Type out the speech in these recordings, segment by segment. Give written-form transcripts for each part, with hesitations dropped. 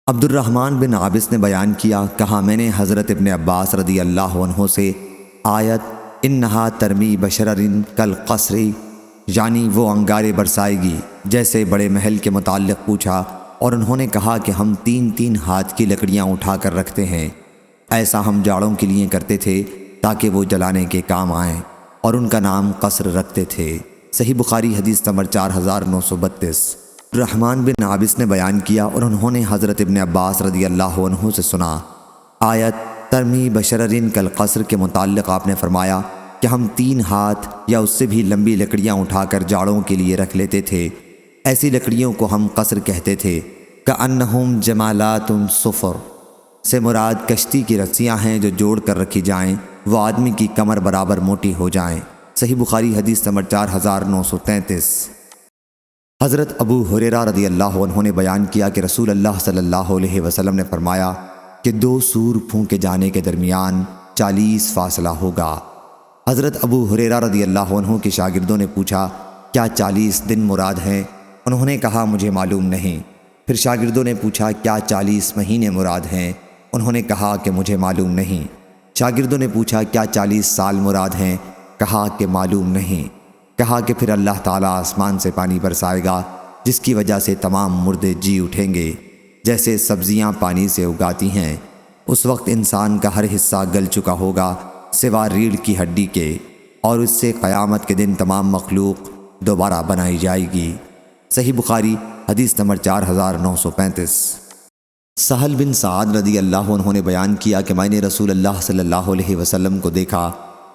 عبد الرحمن بن عابس نے بیان کیا، کہا میں نے حضرت ابن عباس رضی اللہ عنہ سے آیت انہا ترمی بشررن کالقصر یعنی وہ انگارے برسائے گی جیسے بڑے محل کے متعلق پوچھا، اور انہوں نے کہا کہ ہم 3 ہاتھ کی لکڑیاں اٹھا کر رکھتے ہیں، ایسا ہم جاڑوں کے لیے کرتے تھے تاکہ وہ جلانے کے کام آئیں، اور ان کا نام قصر رکھتے تھے۔ صحیح بخاری حدیث نمبر 4932۔ الرحمن بن عابس نے بیان کیا اور انہوں نے حضرت ابن عباس رضی اللہ عنہ سے سنا، آیت ترمی بشررن کالقصر کے متعلق آپ نے فرمایا کہ ہم 3 ہاتھ یا اس سے بھی لمبی لکڑیاں اٹھا کر جاڑوں کے لیے رکھ لیتے تھے، ایسی لکڑیوں کو ہم قصر کہتے تھے۔ کأنہم جمالات صفر سے مراد کشتی کی رسیاں ہیں جو جوڑ کر رکھی جائیں، وہ آدمی کی کمر برابر موٹی ہو جائیں۔ صحیح بخاری حدیث نمبر 4933۔ حضرت ابو ہریرہ رضی اللہ عنہ نے بیان کیا کہ رسول اللہ صلی اللہ علیہ وسلم نے فرمایا کہ 2 سور پھونکے جانے کے درمیان 40 فاصلہ ہوگا۔ حضرت ابو ہریرہ رضی اللہ عنہ کے شاگردوں نے پوچھا، کیا 40 دن مراد ہیں؟ انہوں نے کہا مجھے معلوم نہیں۔ پھر شاگردوں نے پوچھا کیا 40 مہینے مراد ہیں؟ انہوں نے کہا کہ مجھے معلوم نہیں۔ شاگردوں نے پوچھا کیا 40 سال مراد ہیں؟ کہا کہ معلوم نہیں۔ کہا کہ پھر اللہ تعالیٰ آسمان سے پانی برسائے گا جس کی وجہ سے تمام مردے جی اٹھیں گے، جیسے سبزیاں پانی سے اگاتی ہیں۔ اس وقت انسان کا ہر حصہ گل چکا ہوگا سوا ریڑھ کی ہڈی کے، اور اس سے قیامت کے دن تمام مخلوق دوبارہ بنائی جائے گی۔ صحیح بخاری حدیث نمبر 4935۔ سہل بن سعد رضی اللہ عنہ نے بیان کیا کہ میں نے رسول اللہ صلی اللہ علیہ وسلم کو دیکھا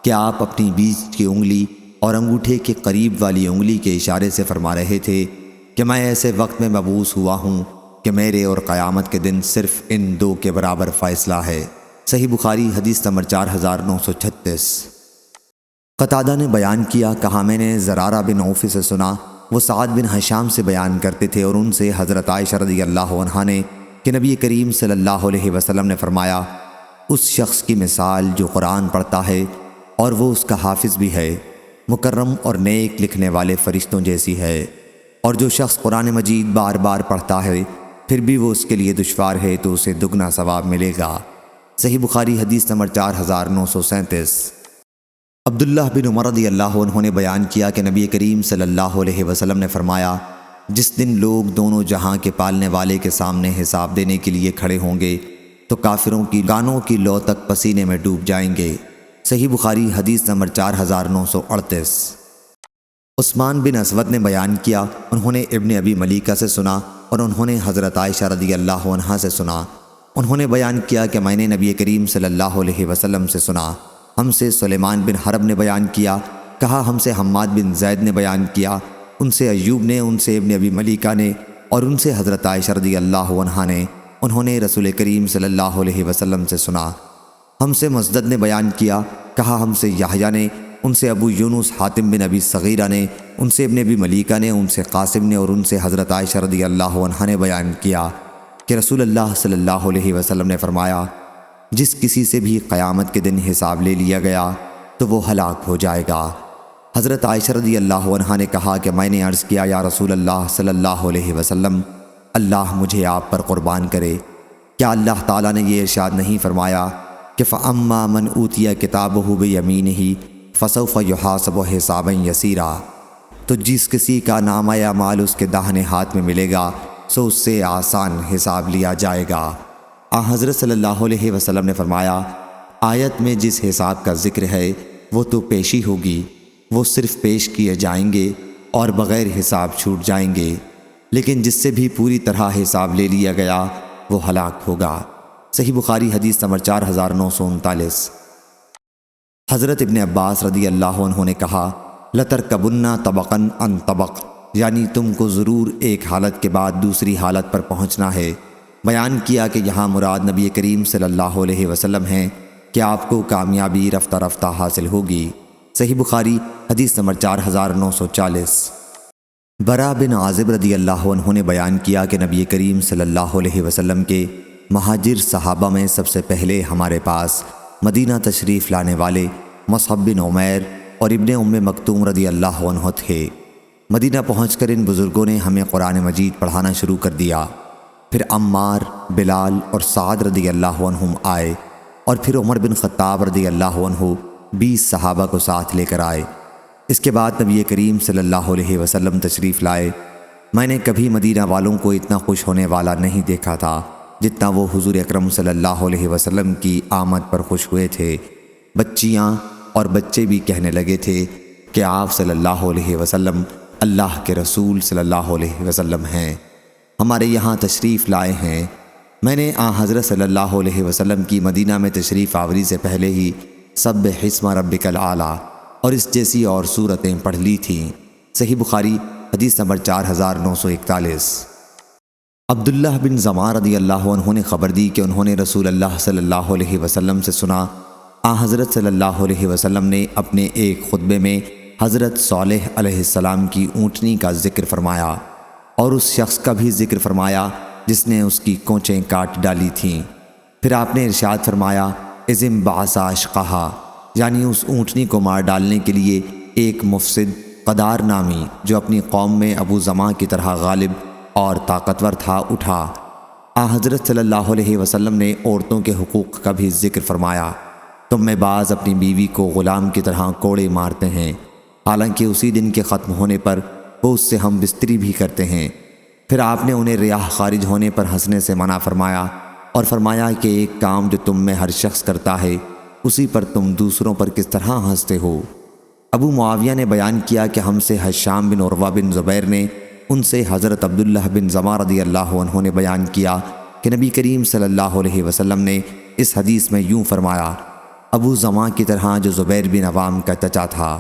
کہ آپ اپنی بیچ کی انگلی اور انگوٹھے کے قریب والی انگلی کے اشارے سے فرما رہے تھے کہ میں ایسے وقت میں مبعوث ہوا ہوں کہ میرے اور قیامت کے دن صرف ان 2 کے برابر فیصلہ ہے۔ صحیح بخاری حدیث نمبر 4936۔ قتادہ نے بیان کیا، کہا میں نے زرارہ بن عوف سے سنا، وہ سعد بن ہشام سے بیان کرتے تھے، اور ان سے حضرت عائشہ رضی اللہ عنہا نے کہ نبی کریم صلی اللہ علیہ وسلم نے فرمایا، اس شخص کی مثال جو قرآن پڑھتا ہے اور وہ اس کا حافظ بھی ہے، مکرم اور نیک لکھنے والے فرشتوں جیسی ہے، اور جو شخص قرآن مجید بار بار پڑھتا ہے پھر بھی وہ اس کے لیے دشوار ہے تو اسے دگنا ثواب ملے گا۔ صحیح بخاری حدیث نمبر 4937۔ عبداللہ بن عمر رضی اللہ عنہ نے بیان کیا کہ نبی کریم صلی اللہ علیہ وسلم نے فرمایا، جس دن لوگ دونوں جہاں کے پالنے والے کے سامنے حساب دینے کے لیے کھڑے ہوں گے تو کافروں کی گانوں کی لو تک پسینے میں ڈوب جائیں گے۔ صحیح بخاری حدیث نمبر 4938۔ عثمان بن اسود نے بیان کیا، انہوں نے ابن ابی ملیکہ سے سنا اور انہوں نے حضرت عائشہ رضی اللہ عنہا سے سنا۔ انہوں نے بیان کیا کہ میں نے نبی کریم صلی اللہ علیہ وسلم سے سنا۔ ہم سے سلیمان بن حرب نے بیان کیا، کہا ہم سے حماد بن زید نے بیان کیا، ان سے ایوب نے، ان سے ابن ابی ملیکہ نے، اور ان سے حضرت عائشہ رضی اللہ عنہا نے، انہوں نے رسول کریم صلی اللہ علیہ وسلم سے سنا۔ ہم سے مسدد نے بیان کیا، کہا ہم سے یحییٰ نے، ان سے ابو یونس حاتم بن ابی صغیرہ نے، ان سے ابن ابی ملیکہ نے، ان سے قاسم نے، اور ان سے حضرت عائشہ رضی اللہ عنہا نے بیان کیا کہ رسول اللہ صلی اللہ علیہ وسلم نے فرمایا، جس کسی سے بھی قیامت کے دن حساب لے لیا گیا تو وہ ہلاک ہو جائے گا۔ حضرت عائشہ رضی اللہ عنہا نے کہا کہ میں نے عرض کیا، یا رسول اللہ صلی اللہ علیہ وسلم، اللہ مجھے آپ پر قربان کرے، کیا اللہ تعالیٰ نے یہ ارشاد نہیں فرمایا کہ فَأَمَّا مَنْ أُوتِيَ كِتَابَهُ بِيَمِينِهِ فَسَوْفَ يُحَاسَبُ حِسَابًا يَسِيرًا، تو جس کسی کا نامہ یا مال اس کے داہنے ہاتھ میں ملے گا سو اس سے آسان حساب لیا جائے گا۔ حضرت صلی اللہ علیہ وسلم نے فرمایا، آیت میں جس حساب کا ذکر ہے وہ تو پیشی ہوگی، وہ صرف پیش کیے جائیں گے اور بغیر حساب چھوٹ جائیں گے، لیکن جس سے بھی پوری طرح حساب لے لیا گیا وہ ہلاک ہوگا۔ صحیح بخاری حدیث نمبر 4939۔ حضرت ابن عباس رضی اللہ عنہ نے کہا، لَتَرْكَبُنَّ طَبَقًا عَنْ طَبَقٍ، یعنی تم کو ضرور ایک حالت کے بعد دوسری حالت پر پہنچنا ہے۔ بیان کیا کہ یہاں مراد نبی کریم صلی اللہ علیہ وسلم ہیں کہ آپ کو کامیابی رفتہ رفتہ حاصل ہوگی۔ صحیح بخاری حدیث نمبر 4940۔ برا بن عازب رضی اللہ عنہ نے بیان کیا کہ نبی کریم صلی اللہ علیہ وسلم کے مہاجر صحابہ میں سب سے پہلے ہمارے پاس مدینہ تشریف لانے والے مصعب بن عمیر اور ابن ام مکتوم رضی اللہ عنہ تھے۔ مدینہ پہنچ کر ان بزرگوں نے ہمیں قرآن مجید پڑھانا شروع کر دیا۔ پھر عمار، بلال اور سعد رضی اللہ عنہم آئے، اور پھر عمر بن خطاب رضی اللہ عنہ 20 صحابہ کو ساتھ لے کر آئے۔ اس کے بعد نبی کریم صلی اللہ علیہ وسلم تشریف لائے۔ میں نے کبھی مدینہ والوں کو اتنا خوش ہونے والا نہیں دیکھا تھا جتنا وہ حضور اکرم صلی اللہ علیہ وسلم کی آمد پر خوش ہوئے تھے۔ بچیاں اور بچے بھی کہنے لگے تھے کہ آپ صلی اللہ علیہ وسلم اللہ کے رسول صلی اللہ علیہ وسلم ہیں، ہمارے یہاں تشریف لائے ہیں۔ میں نے حضرت صلی اللہ علیہ وسلم کی مدینہ میں تشریف آوری سے پہلے ہی سبح اسم ربک الاعلیٰ اور اس جیسی اور صورتیں پڑھ لی تھیں۔ صحیح بخاری حدیث نمبر 4941۔ عبداللہ بن زمار رضی اللہ عنہ نے خبر دی کہ انہوں نے رسول اللہ صلی اللہ علیہ وسلم سے سنا، حضرت صلی اللہ علیہ وسلم نے اپنے ایک خطبے میں حضرت صالح علیہ السلام کی اونٹنی کا ذکر فرمایا اور اس شخص کا بھی ذکر فرمایا جس نے اس کی کونچیں کاٹ ڈالی تھیں۔ پھر آپ نے ارشاد فرمایا اذم بعث اشقہا، یعنی اس اونٹنی کو مار ڈالنے کے لیے ایک مفسد قدار نامی جو اپنی قوم میں ابو زماں کی طرح غالب اور طاقتور تھا اٹھا۔ حضرت صلی اللہ علیہ وسلم نے عورتوں کے حقوق کا بھی ذکر فرمایا۔ تم میں بعض اپنی بیوی کو غلام کی طرح کوڑے مارتے ہیں، حالانکہ اسی دن کے ختم ہونے پر وہ اس سے ہم بستری بھی کرتے ہیں۔ پھر آپ نے انہیں ریاح خارج ہونے پر ہنسنے سے منع فرمایا اور فرمایا کہ ایک کام جو تم میں ہر شخص کرتا ہے اسی پر تم دوسروں پر کس طرح ہنستے ہو۔ ابو معاویہ نے بیان کیا کہ ہم سے ہشام بن عروہ بن زبیر نے ان سے حضرت عبداللہ بن زمار رضی اللہ عنہ نے بیان کیا کہ نبی کریم صلی اللہ علیہ وسلم نے اس حدیث میں یوں فرمایا، ابو زماں کی طرح جو زبیر بن عوام کا چچا تھا۔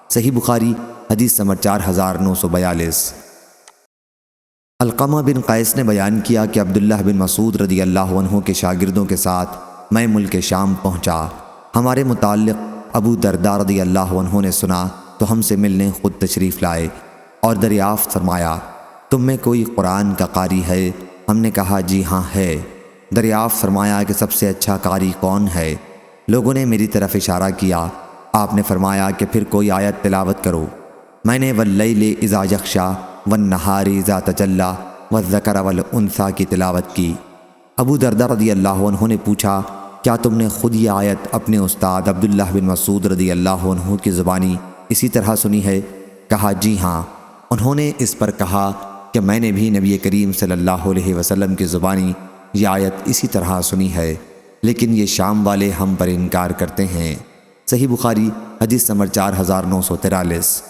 صحیح بخاری حدیث نمبر 4942۔ علقمہ بن قیس نے بیان کیا کہ عبداللہ بن مسعود رضی اللہ عنہ کے شاگردوں کے ساتھ میں ملک شام پہنچا۔ ہمارے متعلق ابو درداء رضی اللہ عنہ نے سنا تو ہم سے ملنے خود تشریف لائے اور دریافت فرمایا، تم میں کوئی قرآن کا قاری ہے؟ ہم نے کہا جی ہاں ہے۔ دریافت فرمایا کہ سب سے اچھا قاری کون ہے؟ لوگوں نے میری طرف اشارہ کیا۔ آپ نے فرمایا کہ پھر کوئی آیت تلاوت کرو۔ میں نے واللیل اذا یغشی والنہار اذا تجلی والذکر والانثی کی تلاوت کی۔ ابو درداء رضی اللہ عنہ نے پوچھا، کیا تم نے خود یہ آیت اپنے استاد عبداللہ بن مسعود رضی اللہ عنہ کی زبانی اسی طرح سنی ہے؟ کہا جی ہاں۔ انہوں نے اس پر کہا کہ میں نے بھی نبی کریم صلی اللہ علیہ وسلم کی زبانی یہ آیت اسی طرح سنی ہے، لیکن یہ شام والے ہم پر انکار کرتے ہیں۔ صحیح بخاری حدیث نمبر 4943۔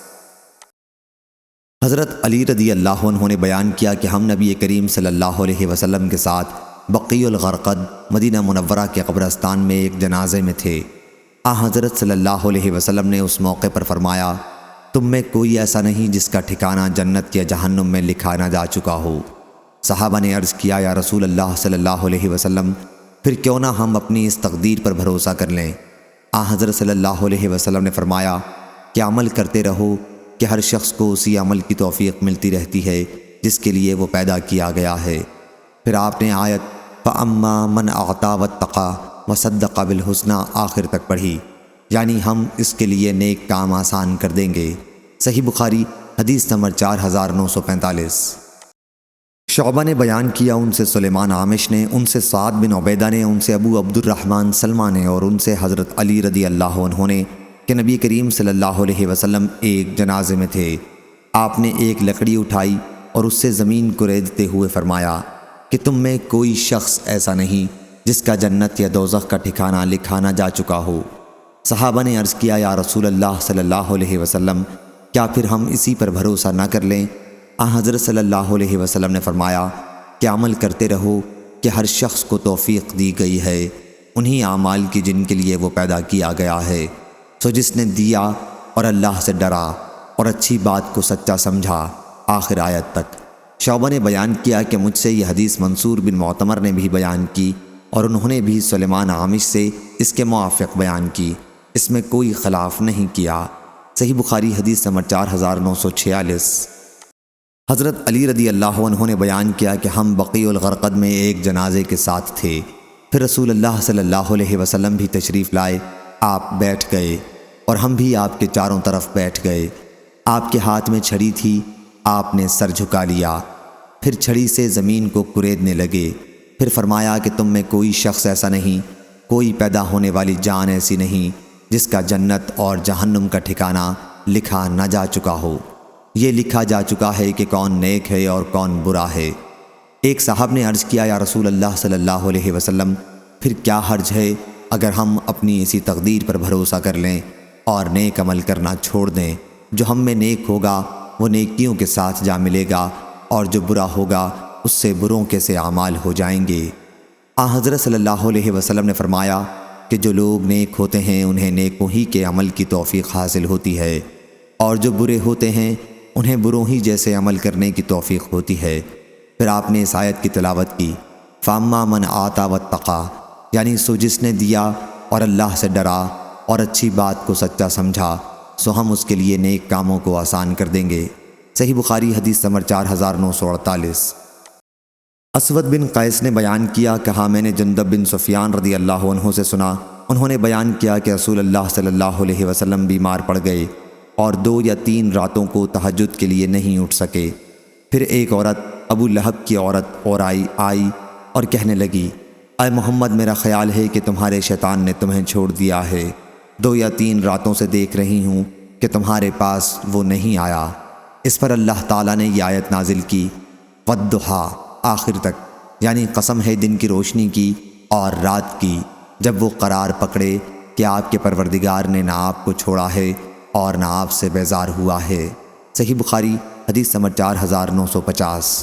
حضرت علی رضی اللہ عنہ نے بیان کیا کہ ہم نبی کریم صلی اللہ علیہ وسلم کے ساتھ بقیع الغرقد مدینہ منورہ کے قبرستان میں ایک جنازے میں تھے۔ حضرت صلی اللہ علیہ وسلم نے اس موقع پر فرمایا، تم میں کوئی ایسا نہیں جس کا ٹھکانہ جنت یا جہنم میں لکھا نہ جا چکا ہو۔ صحابہ نے عرض کیا، یا رسول اللہ صلی اللہ علیہ وسلم، پھر کیوں نہ ہم اپنی اس تقدیر پر بھروسہ کر لیں؟ حضرت صلی اللہ علیہ وسلم نے فرمایا کہ عمل کرتے رہو کہ ہر شخص کو اسی عمل کی توفیق ملتی رہتی ہے جس کے لیے وہ پیدا کیا گیا ہے۔ پھر آپ نے آیت فَأَمَّا مَنْ أَعْطَىٰ وَاتَّقَىٰ وَصَدَّقَ بِالْحُسْنَىٰ آخر تک پڑھی، یعنی ہم اس کے لیے نیک کام آسان کر دیں گے۔ صحیح بخاری حدیث نمبر 4945۔ شعبہ نے بیان کیا، ان سے سلیمان عامش نے، ان سے سعد بن عبیدہ نے، ان سے ابو عبد الرحمن سلمہ نے، اور ان سے حضرت علی رضی اللہ عنہ نے کہ نبی کریم صلی اللہ علیہ وسلم ایک جنازے میں تھے۔ آپ نے ایک لکڑی اٹھائی اور اس سے زمین کو ریدتے ہوئے فرمایا کہ تم میں کوئی شخص ایسا نہیں جس کا جنت یا دوزخ کا ٹھکانہ لکھا نہ جا چکا ہو۔ صحابہ نے عرض کیا، یا رسول اللہ صلی اللہ علیہ وسلم، کیا پھر ہم اسی پر بھروسہ نہ کر لیں؟ حضرت صلی اللہ علیہ وسلم نے فرمایا کہ عمل کرتے رہو کہ ہر شخص کو توفیق دی گئی ہے انہی اعمال کی جن کے لیے وہ پیدا کیا گیا ہے۔ سو جس نے دیا اور اللہ سے ڈرا اور اچھی بات کو سچا سمجھا، آخر آیت تک۔ شعبہ نے بیان کیا کہ مجھ سے یہ حدیث منصور بن معتمر نے بھی بیان کی اور انہوں نے بھی سلیمان عامش سے اس کے موافق بیان کی، اس میں کوئی خلاف نہیں کیا۔ صحیح بخاری حدیث نمبر 4946۔ حضرت علی رضی اللہ عنہ نے بیان کیا کہ ہم بقیع الغرقد میں ایک جنازے کے ساتھ تھے، پھر رسول اللہ صلی اللہ علیہ وسلم بھی تشریف لائے، آپ بیٹھ گئے اور ہم بھی آپ کے چاروں طرف بیٹھ گئے۔ آپ کے ہاتھ میں چھڑی تھی، آپ نے سر جھکا لیا، پھر چھڑی سے زمین کو کریدنے لگے۔ پھر فرمایا کہ تم میں کوئی شخص ایسا نہیں، کوئی پیدا ہونے والی جان ایسی نہیں جس کا جنت اور جہنم کا ٹھکانہ لکھا نہ جا چکا ہو۔ یہ لکھا جا چکا ہے کہ کون نیک ہے اور کون برا ہے۔ ایک صاحب نے عرض کیا، یا رسول اللہ صلی اللہ علیہ وسلم، پھر کیا حرج ہے اگر ہم اپنی اسی تقدیر پر بھروسہ کر لیں اور نیک عمل کرنا چھوڑ دیں؟ جو ہم میں نیک ہوگا وہ نیکیوں کے ساتھ جا ملے گا، اور جو برا ہوگا اس سے بروں کے سے اعمال ہو جائیں گے۔ حضرت صلی اللہ علیہ وسلم نے فرمایا کہ جو لوگ نیک ہوتے ہیں انہیں نیکوں ہی کے عمل کی توفیق حاصل ہوتی ہے، اور جو برے ہوتے ہیں انہیں بروں ہی جیسے عمل کرنے کی توفیق ہوتی ہے۔ پھر آپ نے اس آیت کی تلاوت کی، فَأَمَّا مَنْ آتَى وَاتَّقَىٰ، یعنی سو جس نے دیا اور اللہ سے ڈرا اور اچھی بات کو سچا سمجھا، سو ہم اس کے لیے نیک کاموں کو آسان کر دیں گے۔ صحیح بخاری حدیث نمبر 4948۔ اسود بن قیس نے بیان کیا، کہا میں نے جندب بن سفیان رضی اللہ عنہ سے سنا، انہوں نے بیان کیا کہ رسول اللہ صلی اللہ علیہ وسلم بیمار پڑ گئے اور 2 یا 3 راتوں کو تہجد کے لیے نہیں اٹھ سکے۔ پھر ایک عورت، ابو لہب کی عورت اور آئی اور کہنے لگی، اے محمد، میرا خیال ہے کہ تمہارے شیطان نے تمہیں چھوڑ دیا ہے، 2 یا 3 راتوں سے دیکھ رہی ہوں کہ تمہارے پاس وہ نہیں آیا۔ اس پر اللہ تعالیٰ نے یہ آیت نازل کی، وَالضُّحَىٰ، آخر تک، یعنی قسم ہے دن کی روشنی کی اور رات کی، جب وہ قرار پکڑے کہ آپ کے پروردگار نے نہ آپ کو چھوڑا ہے اور نہ آپ سے بیزار ہوا ہے۔ صحیح بخاری حدیث نمبر 4950۔